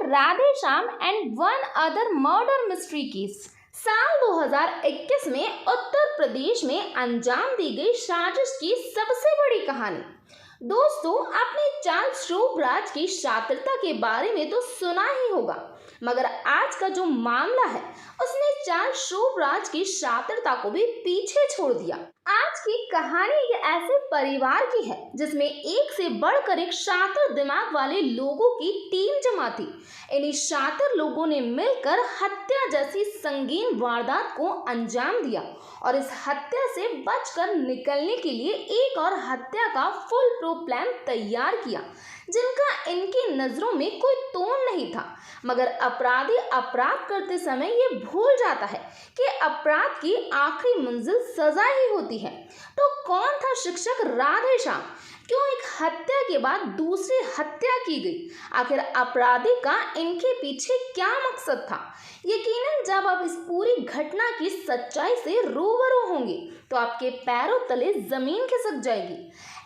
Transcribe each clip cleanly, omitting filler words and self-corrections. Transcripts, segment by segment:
Radhe Shyam and one other murder mystery case. साल 2021 में उत्तर प्रदेश में अंजाम दी गई साजिश की सबसे बड़ी कहानी। दोस्तों, आपने चार्ल्स शोभराज की शातिरता के बारे में तो सुना ही होगा, मगर आज का जो मामला है उसने चार्ल्स शोभराज की शातिरता को भी पीछे छोड़ दिया। आज की कहानी एक ऐसे परिवार की है जिसमें एक से बढ़कर एक शातिर दिमाग वाले लोगों की टीम जमा थी। इन्हीं शातिर लोगों ने मिलकर हत्या जैसी संगीन वारदात को अंजाम दिया और इस हत्या से बचकर निकलने के लिए एक और हत्या का फुल प्रूफ प्लान तैयार किया, जिनका इनकी नजरों में कोई तोड़ नहीं था। मगर अपराधी अपराध करते समय ये भूल जाता है कि अपराध की आखिरी मंजिल सजा ही होती है। तो कौन था शिक्षक राधे श्याम? क्यों एक हत्या के बाद दूसरी हत्या की गई? आखिर अपराधी का इनके पीछे क्या मकसद था? यकीनन जब आप इस पूरी घटना की सच्चाई से रूबरू होंगे तो आपके पैरों तले जमीन खिसक जाएगी।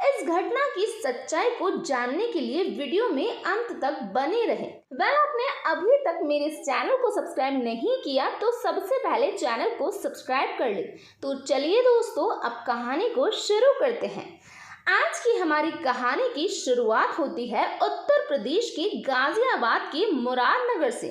इस घटना की सच्चाई को जानने के लिए वीडियो में अंत तक बने रहें। आपने अभी तक मेरे इस चैनल को सब्सक्राइब नहीं किया तो सबसे पहले चैनल को सब्सक्राइब कर ले। तो चलिए दोस्तों, अब कहानी को शुरू करते हैं। आज की हमारी कहानी की शुरुआत होती है उत्तर प्रदेश के गाजियाबाद के मुरादनगर से।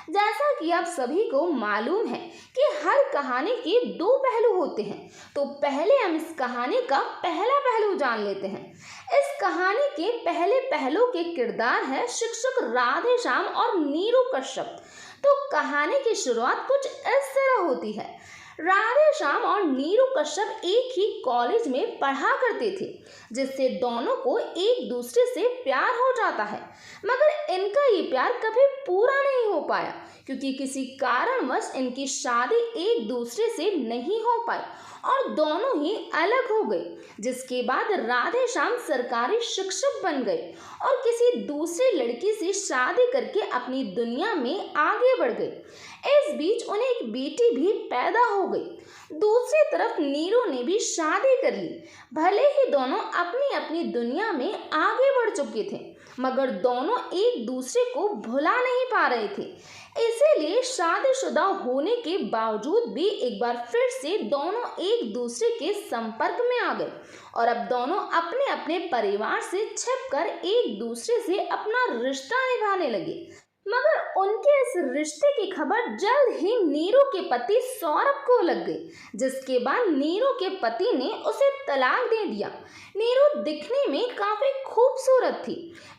जैसा कि आप सभी को मालूम है कि हर कहानी के दो पहलू होते हैं, तो पहले हम इस कहानी का पहला पहलू जान लेते हैं। इस कहानी के पहले पहलू के किरदार है शिक्षक राधे श्याम और नीरू कश्यप। तो कहानी की शुरुआत कुछ इस तरह होती है। राधे श्याम और नीरू कश्यप एक ही कॉलेज में पढ़ा करते थे, जिससे दोनों को एक दूसरे से प्यार हो जाता है। मगर इनका ये प्यार कभी पूरा नहीं हो पाया, क्योंकि किसी कारणवश इनकी शादी एक दूसरे से नहीं हो पाई और दोनों ही अलग हो गए। जिसके बाद राधे श्याम सरकारी शिक्षक बन गए और किसी दूसरी लड़की से शादी करके अपनी दुनिया में आगे बढ़ गए। इस बीच उन्हें एक बेटी भी पैदा हो गई। दूसरी तरफ नीरू ने भी शादी कर ली। भले ही दोनों अपनी अपनी दुनिया में आगे बढ़ चुके थे, मगर दोनों एक दूसरे को भुला नहीं पा रहे थे। इसीलिए शादीशुदा होने के बावजूद भी एक बार फिर से दोनों एक दूसरे के संपर्क में आ गए और अब दोनों अपने अपने परिवार से छिपकर एक दूसरे से अपना रिश्ता निभाने लगे। मगर उनके इस रिश्ते की खबर जल्द ही नीरू के पति सौरभ को लग गई, जिसके बाद नीरू के पति ने उसे तलाक दे दिया। नीरू दिखने में काफी खूबसूरत थी,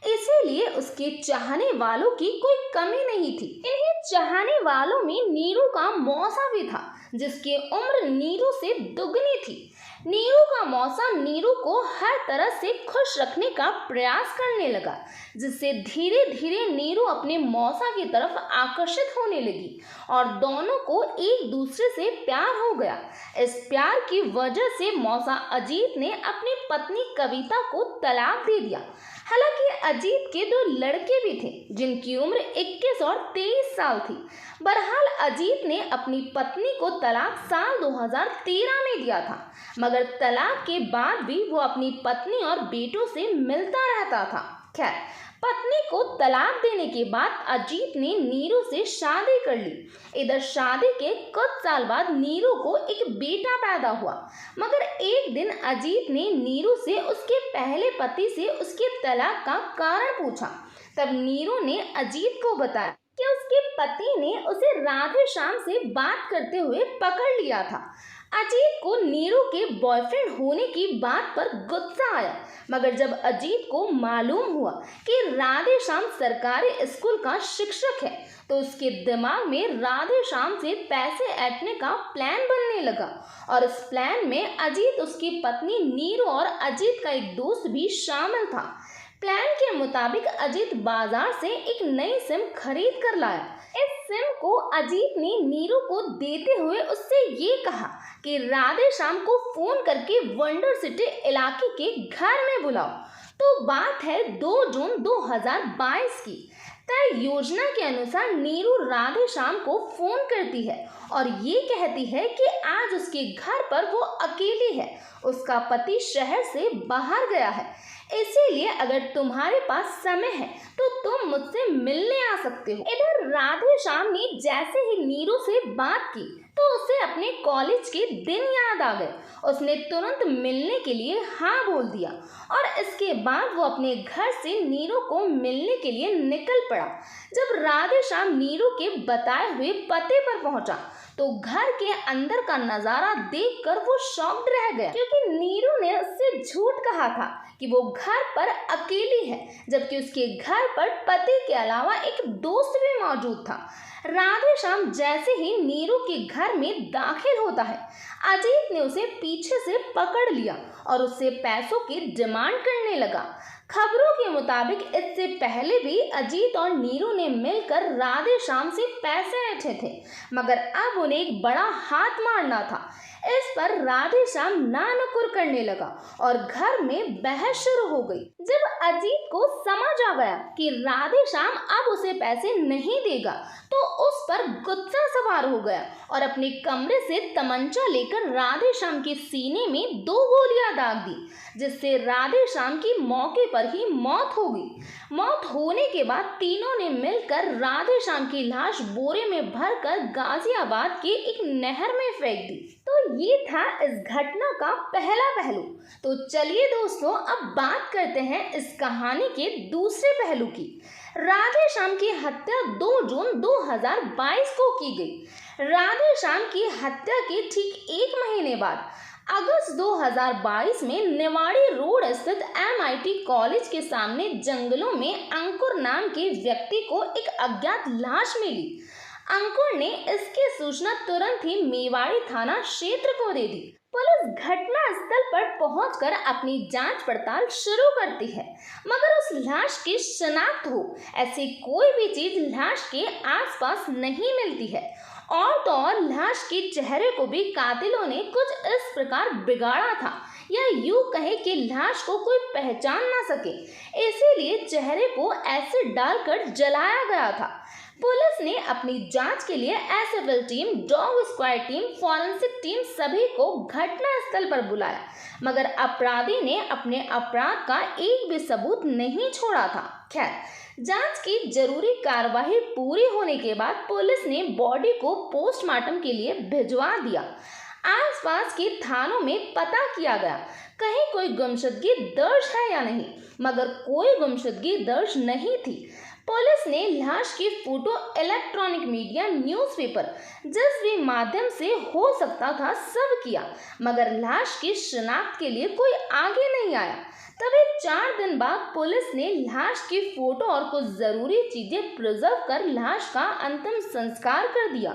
इसीलिए उसके चाहने वालों की कोई कमी नहीं थी। इन्हें चाहने वालों में नीरू का मौसा भी था, जिसकी उम्र नीरू से दुगनी थी। नीरू का मौसा नीरू को हर तरह से खुश रखने का प्रयास करने लगा, जिससे धीरे धीरे नीरू अपने मौसा की तरफ आकर्षित होने लगी और दोनों को एक दूसरे से प्यार हो गया। इस प्यार की वजह से मौसा अजीत ने अपनी पत्नी कविता को तलाक दे दिया। हालांकि अजीत के दो लड़के भी थे, जिनकी उम्र 21 और 23 साल थी। बहरहाल अजीत ने अपनी पत्नी को तलाक साल 2013 में दिया था, मगर तलाक के बाद भी वो अपनी पत्नी और बेटों से मिलता रहता था। खैर, पत्नी को तलाक देने के बाद अजीत ने नीरू से शादी कर ली। इधर शादी के कुछ साल बाद नीरू को एक बेटा पैदा हुआ, मगर एक दिन अजीत ने नीरू से उसके पहले पति से उसके तलाक का कारण पूछा। तब नीरू ने अजीत को बताया कि उसके पति ने उसे राधे श्याम से बात करते हुए पकड़ लिया था। अजीत को नीरू के बॉयफ्रेंड होने की बात पर गुस्सा आया, मगर जब अजीत को मालूम हुआ कि राधे श्याम सरकारी स्कूल का शिक्षक है, तो उसके दिमाग में राधे श्याम से पैसे ऐंठने का प्लान बनने लगा और इस प्लान में अजीत, उसकी पत्नी नीरू और अजीत का एक दोस्त भी शामिल था। प्लान के मुताबिक अजीत बाजार से एक नई सिम खरीद कर लाया। इस सिम को अजीत ने नीरू को देते हुए उससे ये कहा कि राधे श्याम को फोन करके वंडर सिटी इलाके के घर में बुलाओ। तो बात है 2 जून 2022 की। तय योजना के अनुसार नीरू राधे श्याम को फोन करती है और ये कहती है कि आज उसके घर पर वो अकेली है, उसका पति शहर से बाहर गया है। इसीलिए अगर तुम्हारे पास समय है तो तुम मुझसे मिलने आ सकते हो। इधर राधे श्याम ने जैसे ही नीरू से बात की तो उसे अपने कॉलेज के दिन याद आ गए। उसने तुरंत मिलने के लिए हाँ बोल दिया और इसके बाद वो अपने घर से नीरू को मिलने के लिए निकल पड़ा। जब राधे श्याम नीरू के बताए हुए पते पर पहुंचा तो घर के अंदर का नजारा देखकर वो शॉक्ड रह गया, क्योंकि नीरू ने उससे झूठ कहा था कि वो घर पर अकेली है, जबकि उसके घर पर पति के अलावा एक दोस्त भी मौजूद था। राधे श्याम जैसे ही नीरू के घर में दाखिल होता है, अजीत ने उसे पीछे से पकड़ लिया और उससे पैसों की डिमांड करने लगा। खबरों के मुताबिक इससे पहले भी अजीत और नीरू ने मिलकर राधे श्याम से पैसे ऐंठे थे, मगर अब उन्हें एक बड़ा हाथ मारना था। इस पर राधे श्याम नानुकुर करने लगा और घर में बहस शुरू हो गई। जब अजीत को समझ आ गया कि राधे श्याम अब उसे पैसे नहीं देगा तो उस पर गुस्सा सवार हो गया और अपने कमरे से तमंचा लेकर राधे श्याम के सीने में 2 गोलियां दाग दी, जिससे राधे श्याम की मौके पर ही मौत हो गई। मौत होने के बाद तीनों ने मिलकर राधे श्याम की लाश बोरे में भरकर गाजियाबाद के एक नहर में फेंक दी। तो ये था इस घटना का पहला पहलू। तो चलिए दोस्तों, अब बात करते हैं इस कहानी के दूसरे पहलू की। राधे श्याम की हत्या 2 जून 2022 को की गई। राधे श्याम की हत्या के ठीक 1 महीने बाद अगस्त 2022 में निवाड़ी रोड स्थित MIT कॉलेज के सामने जंगलों में अंकुर नाम के व्यक्ति को एक अज्ञात लाश मिली। अंकुर ने इसकी सूचना तुरंत ही मेवाड़ी थाना क्षेत्र को दे दी। पुलिस घटना स्थल पर पहुंचकर अपनी जांच पड़ताल शुरू करती है, मगर उस लाश की शिनाख्त हो ऐसी कोई भी चीज लाश के आसपास नहीं मिलती है। और तो और लाश के चेहरे को भी कातिलों ने कुछ इस प्रकार बिगाड़ा था, या यूं कहे कि लाश को कोई पहचान ना सके, इसीलिए चेहरे को एसिड डालकर जलाया गया था। पुलिस ने अपनी जांच के लिए SFL team, dog squad team, forensic team सभी को घटना स्थल पर बुलाया, मगर अपराधी ने अपने अपराध का एक भी सबूत नहीं छोड़ा था। खैर, जांच की जरूरी कार्रवाई पूरी होने के बाद पुलिस ने बॉडी को पोस्टमार्टम के लिए भिजवा दिया। आसपास के थानों में पता किया गया कहीं कोई गुमशुदगी दर्ज है या नहीं, मगर कोई गुमशुदगी दर्ज नहीं थी। पुलिस ने लाश की फोटो इलेक्ट्रॉनिक मीडिया, न्यूज़पेपर, जिस भी माध्यम से हो सकता था सब किया, मगर लाश की शिनाख्त के लिए कोई आगे नहीं आया। तभी 4 दिन बाद पुलिस ने लाश की फोटो और कुछ जरूरी चीजें प्रिजर्व कर लाश का अंतिम संस्कार कर दिया।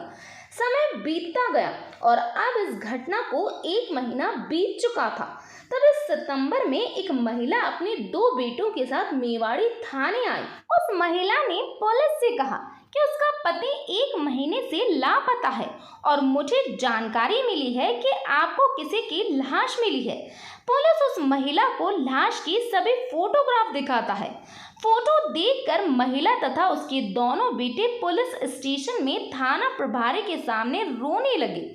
समय बीतता गया और अब इस घटना को 1 महीना बीत चुका था। तभी सितंबर में एक महिला अपने 2 बेटों के साथ मेवाड़ी थाने आई। उस महिला ने पुलिस से कहा कि उसका पति 1 महीने से लापता है और मुझे जानकारी मिली है कि आपको किसी की लाश मिली है। पुलिस उस महिला को लाश की सभी फोटोग्राफ दिखाता है। फोटो देखकर महिला तथा उसके दोनों बेटे पुलिस स्टेशन में थाना प्रभारी के सामने रोने लगे।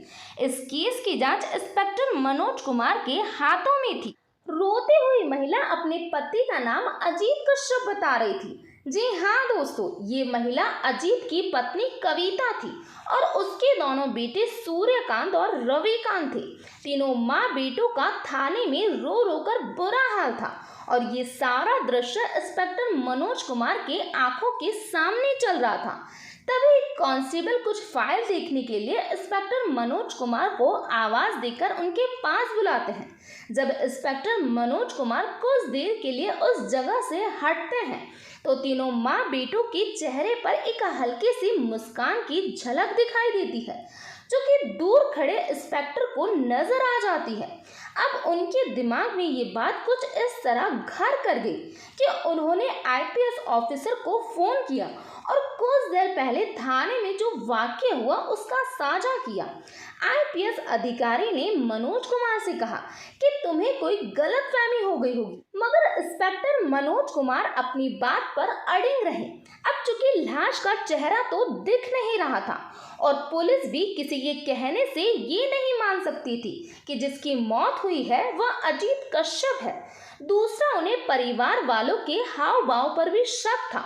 इस केस की जांच इंस्पेक्टर मनोज कुमार के हाथों में थी। रोती हुई महिला अपने पति का नाम अजीत कश्यप बता रही थी। जी हाँ दोस्तों, ये महिला अजीत की पत्नी कविता थी और उसके दोनों बेटे सूर्यकांत और रविकांत थे। तीनों माँ बेटों का थाने में रो रो कर बुरा हाल था और ये सारा दृश्य इंस्पेक्टर मनोज कुमार के आंखों के सामने चल रहा था। तभी कांस्टेबल कुछ फाइल देखने के लिए इंस्पेक्टर मनोज कुमार को आवाज देकर उनके पास बुलाते हैं। जब इंस्पेक्टर मनोज कुमार कुछ देर के लिए उस जगह से हटते हैं तो तीनों माँ बेटों के चेहरे पर एक हल्की सी मुस्कान की झलक दिखाई देती है, जो कि दूर खड़े इंस्पेक्टर को नजर आ जाती है। अब उनके दिमाग में ये बात कुछ इस तरह घर कर गई कि उन्होंने आईपीएस ऑफिसर को फोन किया और कुछ देर पहले थाने में जो वाकया हुआ उसका साझा किया। आईपीएस अधिकारी ने मनोज कुमार से कहा कि तुम्हें कोई गलतफहमी हो गई होगी, मगर इंस्पेक्टर मनोज कुमार अपनी बात पर अड़िग रहे। अब चूंकि लाश का चेहरा तो दिख नहीं रहा था और पुलिस भी किसी के कहने से ये नहीं मान सकती थी कि जिसकी मौत हुई है वह अजीत कश्यप है, दूसरा, उन्हें परिवार वालों के हाव भाव पर भी शक था।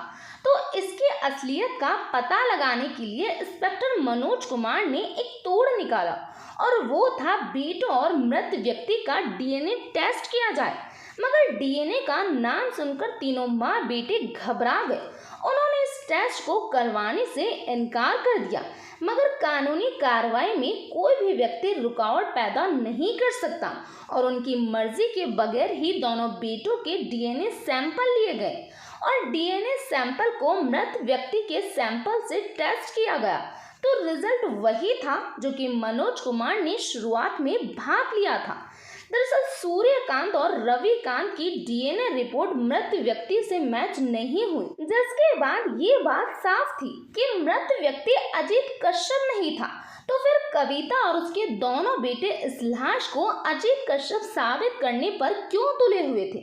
तो इसकी असलियत का पता लगाने के लिए इंस्पेक्टर मनोज कुमार ने एक तोड़ निकाला और वो था बेटों और मृत व्यक्ति का डीएनए टेस्ट किया जाए। मगर डीएनए का नाम सुनकर तीनों माँ बेटे घबरा गए। उन्होंने इस टेस्ट को करवाने से इनकार कर दिया। मगर कानूनी कार्रवाई में कोई भी व्यक्ति रुकावट पैदा नहीं कर सकता और उनकी मर्जी के बगैर ही दोनों बेटों के डीएनए सैंपल लिए गए और डीएनए सैंपल को मृत व्यक्ति के सैंपल से टेस्ट किया गया। तो रिजल्ट वही था जो कि मनोज कुमार ने शुरुआत में भाप लिया था। दरअसल सूर्यकांत और रविकांत की डीएनए रिपोर्ट मृत व्यक्ति से मैच नहीं हुई, जिसके बाद ये बात साफ थी कि मृत व्यक्ति अजीत कश्यप नहीं था। तो फिर कविता और उसके दोनों बेटे इस लाश को अजीत कश्यप साबित करने पर क्यों तुले हुए थे?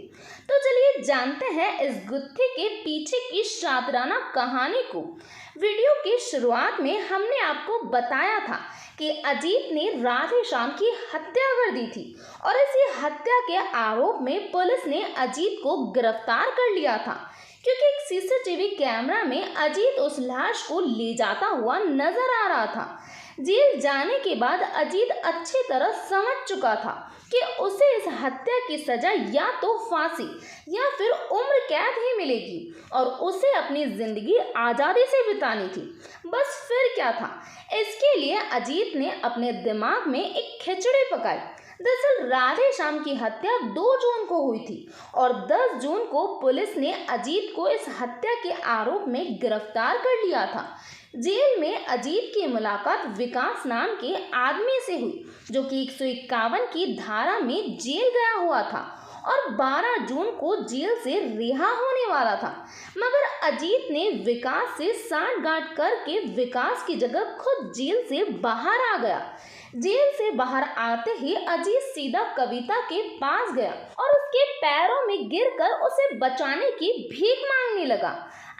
तो चलिए जानते हैं इस गुत्थी के पीछे की शातिराना कहानी को। वीडियो की शुरुआत में हमने आपको बताया था कि अजीत ने राधे श्याम की हत्या कर दी थी और इसी हत्या के आरोप में पुलिस ने अजीत को गिरफ्तार कर लिया था, क्योंकि एक सीसीटीवी कैमरा में अजीत उस लाश को ले जाता हुआ नजर आ रहा था। जेल जाने के बाद अजीत अच्छी तरह समझ चुका था कि उसे इस हत्या की सजा या तो फांसी या फिर उम्र कैद ही मिलेगी और उसे अपनी जिंदगी आज़ादी से बितानी थी। बस फिर क्या था, इसके लिए अजीत ने अपने दिमाग में एक खिचड़ी पकाई। दरअसल राधे श्याम की हत्या 2 जून को हुई थी और 10 जून को पुलिस ने अजीत को इस हत्या के आरोप में गिरफ्तार कर लिया था। जेल में अजीत की मुलाकात विकास नाम के आदमी से हुई, जो कि 151 की धारा में जेल गया हुआ था और 12 जून को जेल से रिहा होने वाला था। मगर अजीत ने विकास से सांठगांठ करके विकास की जगह खुद जेल से बाहर आ गया। जेल से बाहर आते ही अजीत सीधा कविता के पास गया और उसके पैरों में गिरकर उसे बचाने की भीख मांगने लगा।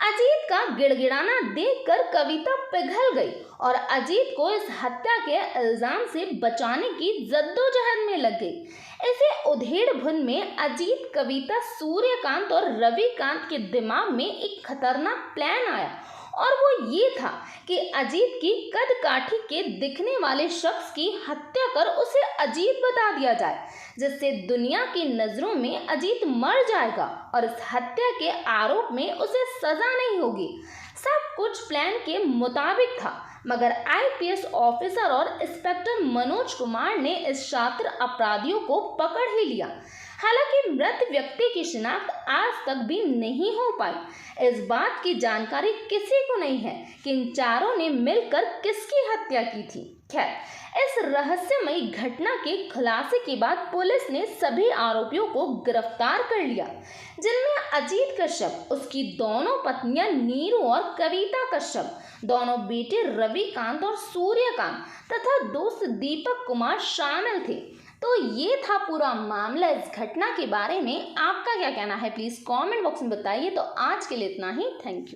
अजीत का गिड़गिड़ाना देखकर कविता पिघल गई और अजीत को इस हत्या के इल्जाम से बचाने की जद्दोजहद में लग गई। इसे उधेड़-बुन में अजीत, कविता, सूर्यकांत और रविकांत के दिमाग में एक खतरनाक प्लान आया और वो ये था कि अजीत की कद काठी के दिखने वाले शख्स की हत्या कर उसे अजीत बता दिया जाए, जिससे दुनिया की नज़रों में अजीत मर जाएगा और इस हत्या के आरोप में उसे सजा नहीं होगी। सब कुछ प्लान के मुताबिक था, मगर आईपीएस ऑफिसर और इंस्पेक्टर मनोज कुमार ने इस शातिर अपराधियों को पकड़ ही लिया। हालांकि मृत व्यक्ति की शिनाख्त आज तक भी नहीं हो पाई। इस बात की जानकारी किसी को नहीं है कि इन चारों ने मिलकर किसकी हत्या की थी। खैर, इस रहस्यमयी घटना के खुलासे के बाद पुलिस ने सभी आरोपियों को गिरफ्तार कर लिया, जिनमें अजीत कश्यप, उसकी दोनों पत्नियां नीरू और कविता कश्यप, दोनों बेटे रविकांत और सूर्यकांत तथा दोस्त दीपक कुमार शामिल थे। तो ये था पूरा मामला। इस घटना के बारे में आपका क्या कहना है, प्लीज़ कमेंट बॉक्स में बताइए। तो आज के लिए इतना ही। Thank you.